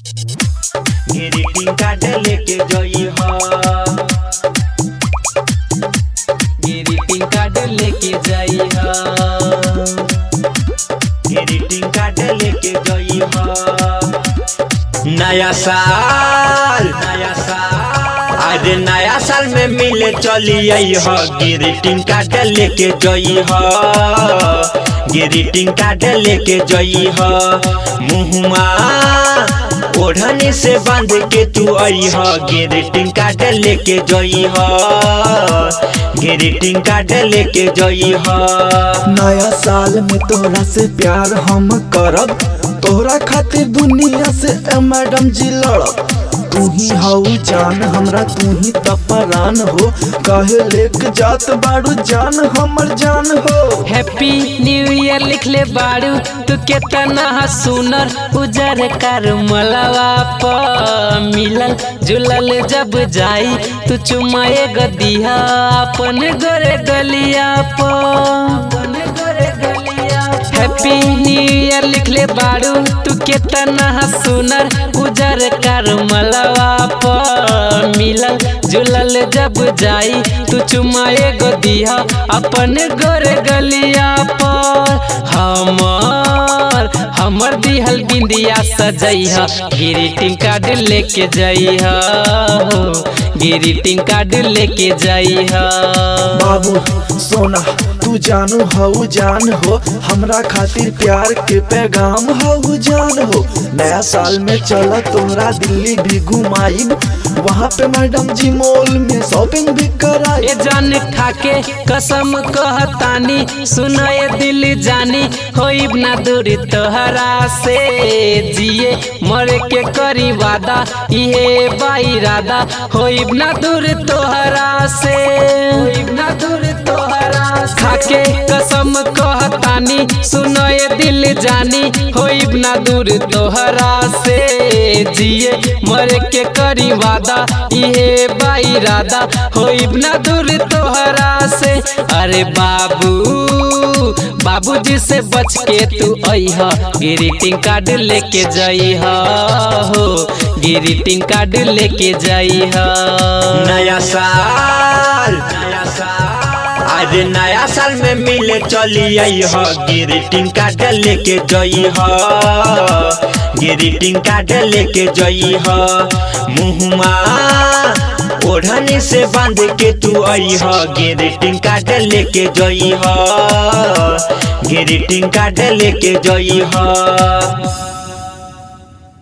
Greeting card लेके गई हो, ग्रीटिंग कार्ड लेके जाई हो, ग्रीटिंग कार्ड लेके गई हो। नया साल अरे नया साल में मिले चली आई हो, ग्रीटिंग कार्ड लेके गई हो, ग्रीटिंग कार्ड लेके गई हो। मुँहमा ओढ़नी से बांध के तू आई हो, ग्रीटिंग कार्ड लेके गई हो, ग्रीटिंग कार्ड लेके गई हो। नया साल में तोरा से प्यार हम करब, तोरा खातिर दुनिया से मैडम जी लड़ब। तू ही हऊ जान हमरा, तू ही तपरान हो, काहे लेके जात बाड़ू जान हमर जान हो। हैप्पी न्यू ईयर लिख ले बाड़ू तू केतना सुनर, उजर कर मलवा प मिलल जुलल जब जाई तू चुमाए गदिया अपन गोरे गलिया प। हैप्पी न्यू ईयर लिख ले बाड़ू तू केतना सुनर, उजर कर मलवा प मिलल जुलल जब जाई तू चुमाए गदिया अपन गोरे गलिया पर। हमर दिहल बिंदिया सजैहा, ग्रीटिंग कार्ड लेके जइहा, ग्रीटिंग कार्ड लेके जइहा। बाबू सोना तू जानू हऊ जान हो, हमरा खातिर प्यार के पैगाम हऊ जान हो। नया साल में चला तोरा दिल्ली भी घुमाइब, वहाँ पे मैडम जी मॉल में शॉपिंग भी कराई। ए जान खाके कसम कहतानी, सुनाए दिल जानी होइब ना दूरी तोहरा से, जिए मरे के करी वादा इहे बाइरादा, होइब ना दूर तोहरा से, होइब ना दूर तोहरा से। खाके कसम कहतानी, सुनाए दिल जानी होइब ना दूर तोहरा से, जिए मरे के करी वादा इहे बाइरादा, होइब ना दूर तोहरा से। अरे बाबूजी से बच के तू अइहा, ग्रीटिंग कार्ड लेके जइहा हो, ग्रीटिंग कार्ड लेके जइहा। नया साल अरे नया साल में मिले चली आई हो, ग्रीटिंग कार्ड लेके गई हो, ग्रीटिंग कार्ड लेके गई हो। मुँहमा ओढ़नी से बांध के तू आई हो, ग्रीटिंग कार्ड लेके गई हो, ग्रीटिंग कार्ड लेके गई हो।